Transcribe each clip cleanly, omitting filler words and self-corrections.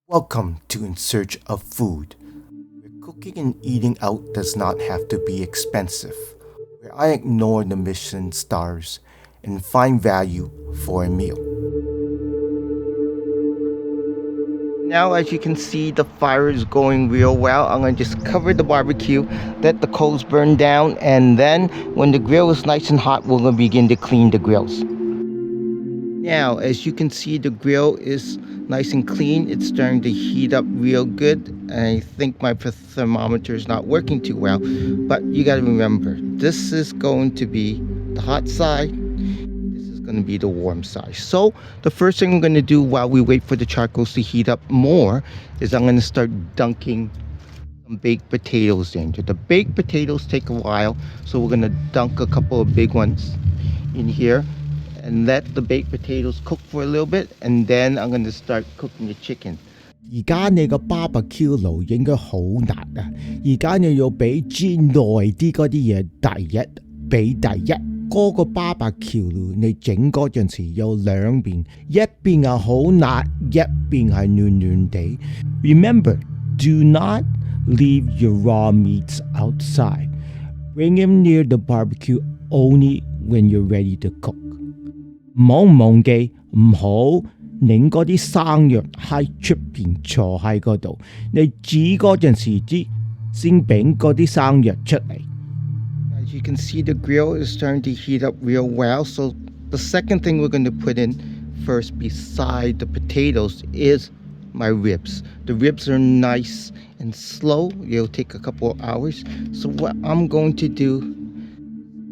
Welcome to In Search of Food, where cooking and eating out does not have to be expensive, where I ignore the Michelin stars and find value for a meal. Now, as you can see, the fire is going real well. I'm going to just cover the barbecue, let the coals burn down, and then when the grill is nice and hot, we're going to begin to clean the grills. Now, as you can see, the grill is nice and clean. It's starting to heat up real good. I think my thermometer is not working too well, but you got to remember, this is going to be the hot side. This is going to be the warm side. So the first thing I'm going to do while we wait for the charcoals to heat up more is I'm going to start dunking some baked potatoes in. The baked potatoes take a while, so we're going to dunk a couple of big ones in here and let the baked potatoes cook for a little bit, and then I'm going to start cooking the chicken. 而家你個 barbecue 爐應該好辣啊！而家你要俾煎耐啲嗰啲嘢，第一嗰個 barbecue 爐你整嗰陣時有兩邊，一邊係好辣，一邊係暖暖地。Remember, do not leave your raw meats outside. Bring them near the barbecue only when you're ready to cook. 唔好忘記，唔好擰嗰啲生肉喺出邊坐喺嗰度，你煮嗰陣時先俾嗰啲生肉出嚟。As you can see, the grill is starting to heat up real well. So the second thing we're going to put in first beside the potatoes is my ribs. The ribs are nice and slow. It'll take a couple of hours. So what I'm going to do,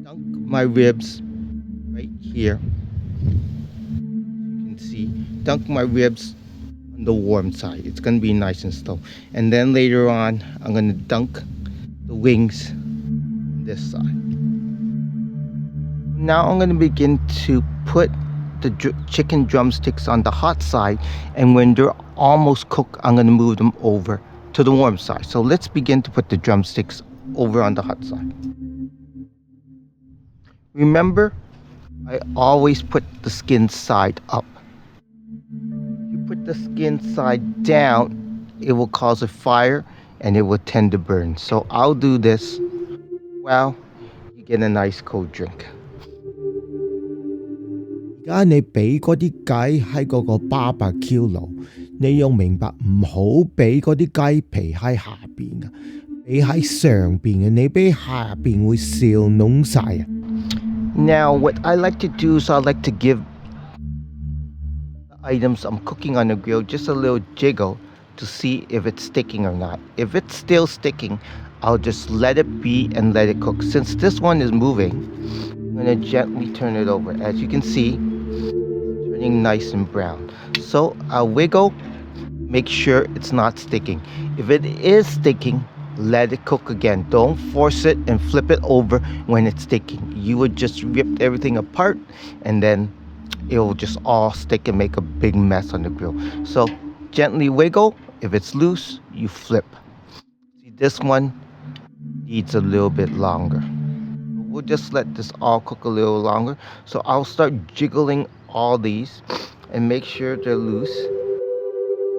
dunk my ribs right here. Dunk my ribs on the warm side. It's going to be nice and slow. And then later on, I'm going to dunk the wings on this side. Now I'm going to begin to put the chicken drumsticks on the hot side. And when they're almost cooked, I'm going to move them over to the warm side. So let's begin to put the drumsticks over on the hot side. Remember, I always put the skin side up. Put the skin side down, it will cause a fire and it will tend to burn. So I'll do this while you get a nice cold drink. 而家你俾嗰啲雞喺嗰個 barbecue 爐，你要明白唔好俾嗰啲雞皮喺下邊嘅，俾喺上邊嘅，你俾下邊會燒燶晒啊。Now what I like to do is I like to give items I'm cooking on the grill just a little jiggle to see if it's sticking or not. If it's still sticking, I'll just let it be and let it cook. Since this one is moving, I'm going to gently turn it over. As you can see, it's turning nice and brown. So I'll wiggle, make sure it's not sticking. If it is sticking, let it cook again. Don't force it and flip it over when it's sticking. You would just rip everything apart and then it will just all stick and make a big mess on the grill. So gently wiggle. If it's loose, you flip. See, this one needs a little bit longer. We'll just let this all cook a little longer. So I'll start jiggling all these and make sure they're loose.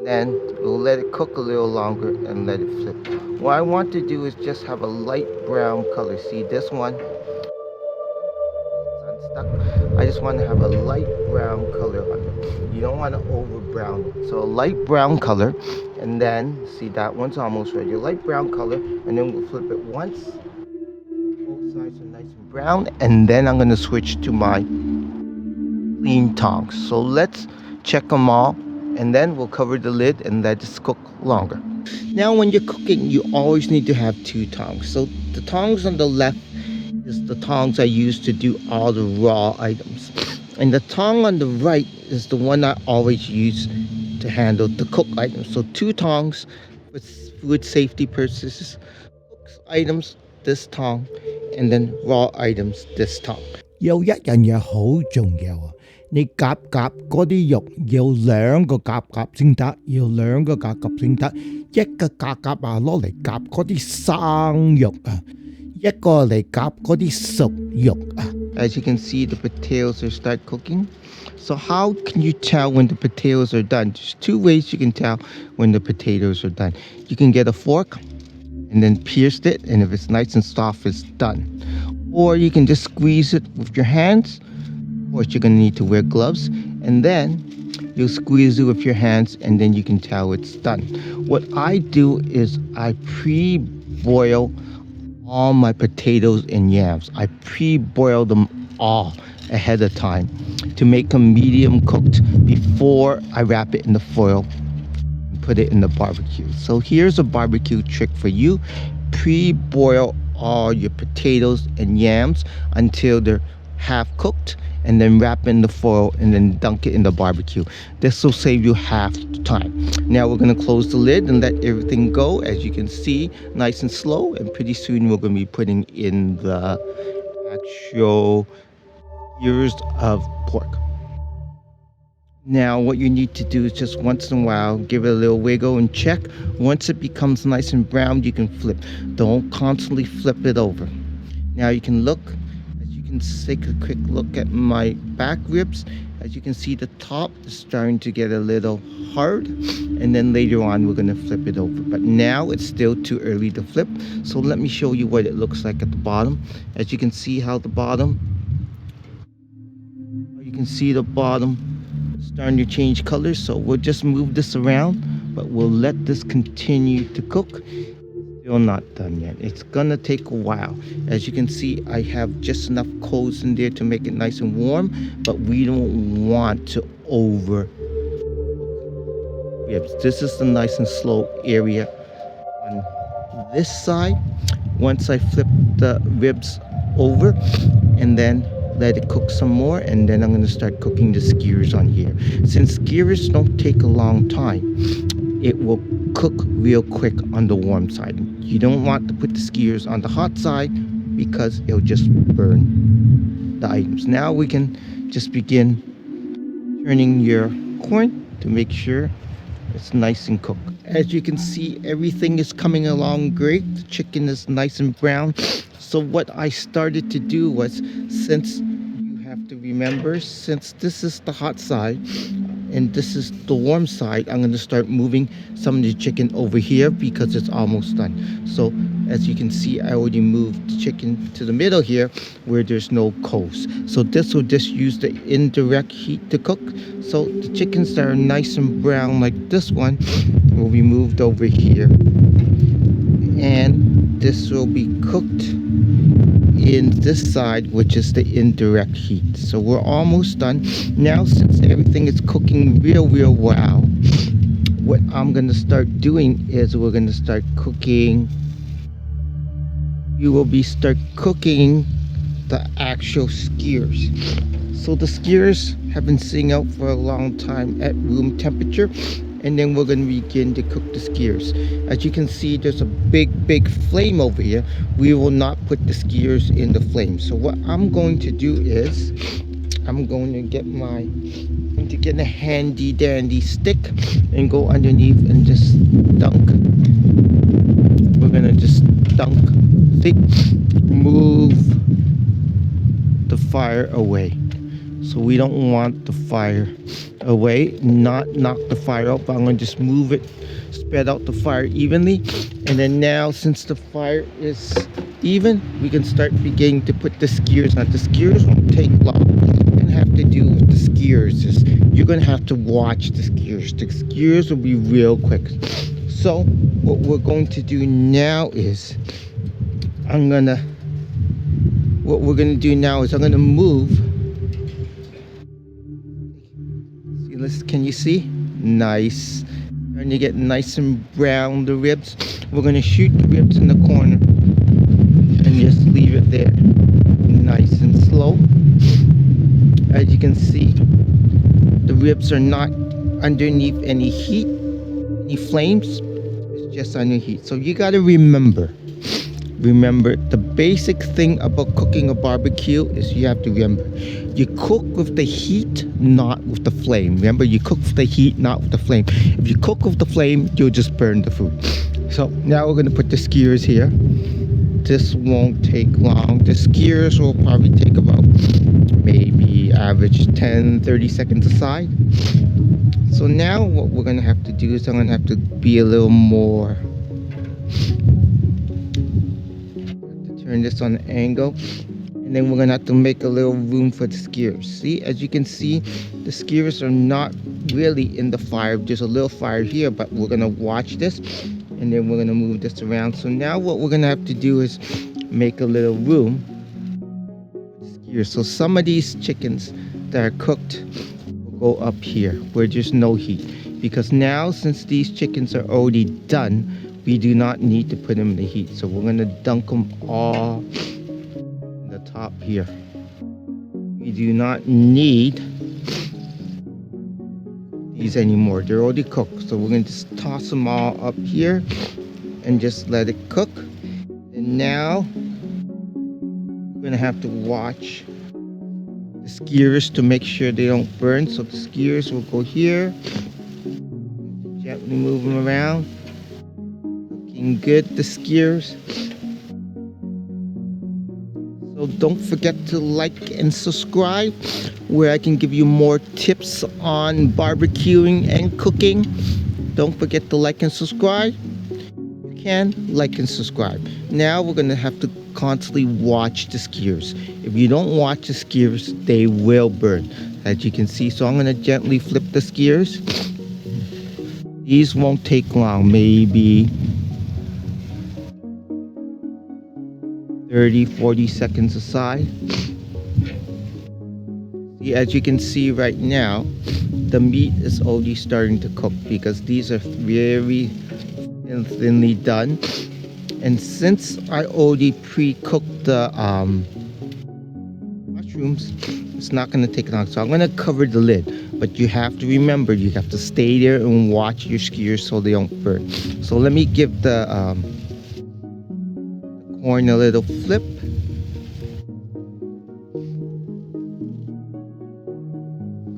Then we'll let it cook a little longer and let it flip. What I want to do is just have a light brown color. See this one? I just want to have a light brown color on it. You don't want to over brown it. So a light brown color, and then see that one's almost ready. A light brown color, and then we'll flip it once. Both sides are nice and brown, and then I'm going to switch to my clean tongs. So let's check them all, and then we'll cover the lid and let this cook longer. Now when you're cooking, you always need to have two tongs. So the tongs on the left is the tongs I use to do all the raw items. And the tong on the right is the one I always use to handle the cooked items. So two tongs with food safety purposes. Cooked items, this tong, and then raw items, this tong. 有一樣嘢好重要啊！你夾嗰啲肉要兩個夾先得，要兩個夾先得。一個夾啊攞嚟夾嗰啲生肉啊。一個嚟夾嗰啲熟肉啊。As you can see, the potatoes are start cooking. So how can you tell when the potatoes are done? There's two ways you can tell when the potatoes are done. You can get a fork and then pierce it, and if it's nice and soft, it's done. Or you can just squeeze it with your hands. Of course, you're gonna need to wear gloves, and then you'll squeeze it with your hands, and then you can tell it's done. What I do is I pre-boil all my potatoes and yams. I pre-boil them all ahead of time to make them medium cooked before I wrap it in the foil and put it in the barbecue. So here's a barbecue trick for you. Pre-boil all your potatoes and yams until they're half cooked, and then wrap in the foil and then dunk it in the barbecue. This will save you half the time. Now we're gonna close the lid and let everything go. As you can see, nice and slow, and pretty soon we're gonna be putting in the actual ears of pork. Now what you need to do is just once in a while give it a little wiggle and check. Once it becomes nice and brown, you can flip. Don't constantly flip it over. Now you can look, as you can take a quick look at my back ribs. As you can see, the top is starting to get a little hard, and then later on we're going to flip it over. But now it's still too early to flip, so let me show you what it looks like at the bottom. As you can see how the bottom, starting to change colors. So we'll just move this around, but we'll let this continue to cook. Still not done yet. It's gonna take a while. As you can see, I have just enough coals in there to make it nice and warm, but we don't want to over ribs. This is the nice and slow area on this side. Once I flip the ribs over and then let it cook some more, and then I'm going to start cooking the skewers on here. Since skewers don't take a long time, it will cook real quick on the warm side. You don't want to put the skewers on the hot side because it'll just burn the items. Now we can just begin turning your corn to make sure it's nice and cooked. As you can see, everything is coming along great. The chicken is nice and brown. So what I started to do was, since you have to remember, since this is the hot side and this is the warm side, I'm going to start moving some of the chicken over here because it's almost done. So as you can see, I already moved the chicken to the middle here where there's no coals. So this will just use the indirect heat to cook. So the chickens that are nice and brown like this one will be moved over here, and this will be cooked in this side, which is the indirect heat. So we're almost done. Now, since everything is cooking real well, what I'm going to start doing is we're going to start cooking. You will be start cooking the actual skewers. So the skewers have been sitting out for a long time at room temperature, and then we're going to begin to cook the skewers. As you can see, there's a big flame over here. We will not put the skewers in the flame. So what I'm going to do is I'm going to get a handy dandy stick and go underneath and just dunk. We're going to just dunk. See? Move the fire away. So we don't want the fire away, not knock the fire out, but I'm going to just move it, spread out the fire evenly. And then now, since the fire is even, we can start beginning to put the skewers on. The skewers won't take long. You're going to have to do with the skewers is you're going to have to watch the skewers. The skewers will be real quick. So what we're going to do now is I'm going to move. Can you see? Nice. Starting to get nice and brown, the ribs. We're going to shoot the ribs in the corner and just leave it there. Nice and slow. As you can see, the ribs are not underneath any heat, any flames. It's just under heat. So you got to remember the basic thing about cooking a barbecue is you have to remember, you cook with the heat, not with the flame. Remember, you cook with the heat, not with the flame. If you cook with the flame, you'll just burn the food. So now we're going to put the skewers here. This won't take long. The skewers will probably take about maybe average 10-30 seconds aside. So now what we're gonna have to do is I'm gonna have to be a little more, turn this on an angle, and then we're gonna have to make a little room for the skewers. See, as you can see, the skewers are not really in the fire. There's a little fire here, but we're gonna watch this, and then we're gonna move this around. So now what we're gonna have to do is make a little room for the skewers. So some of these chickens that are cooked will go up here where there's no heat, because now since these chickens are already done, we do not need to put them in the heat. So we're gonna dunk them all in the top here. We do not need these anymore. They're already cooked. So we're gonna just toss them all up here and just let it cook. And now we're gonna have to watch the skewers to make sure they don't burn. So the skewers will go here. Gently move them around. Looking good, the skewers. So don't forget to like and subscribe, where I can give you more tips on barbecuing and cooking. Don't forget to like and subscribe. You can like and subscribe. Now we're gonna have to constantly watch the skewers. If you don't watch the skewers, they will burn, as you can see. So I'm gonna gently flip the skewers. These won't take long, maybe 30-40 seconds aside. See, as you can see right now, the meat is already starting to cook, because these are very thinly done. And since I already pre-cooked the mushrooms, it's not going to take long. So I'm going to cover the lid. But you have to remember, you have to stay there and watch your skewers so they don't burn. So let me give the corn a little flip.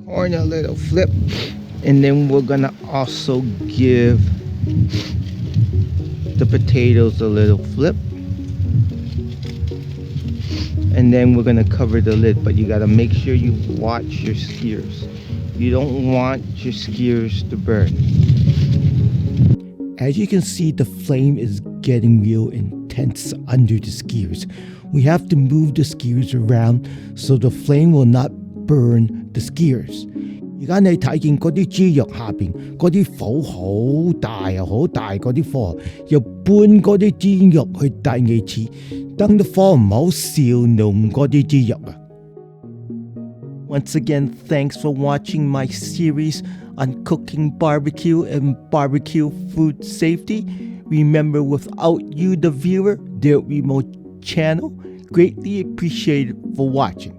Corn a little flip. And then we're going to also give the potatoes a little flip, and then we're going to cover the lid. But you got to make sure you watch your skewers. You don't want your skewers to burn. As you can see, the flame is getting real intense under the skewers. We have to move the skewers around so the flame will not burn the skewers. 而家你睇見嗰啲豬肉下邊嗰啲火好大啊，好大嗰啲火，又搬嗰啲豬肉去第二次，等啲火唔好燒濃嗰啲豬肉啊。Once again, thanks for watching my series on cooking barbecue and barbecue food safety. Remember, without you, the viewer, there would be no channel. Greatly appreciated for watching.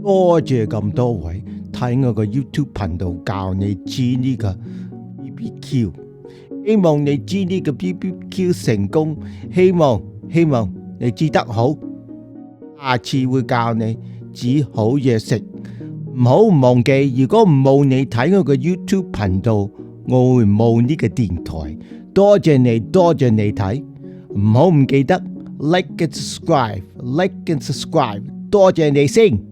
多謝咁多位睇我個 YouTube 頻道教你煮呢個 BBQ， 希望你煮呢個 BBQ 成功，希望你煮得好，下次會教你煮好嘢食。唔好忘記，如果唔冇你睇我個 YouTube 頻道，我會冇呢個電台。多謝你睇，唔好唔記得 like and subscribe， 多謝你先。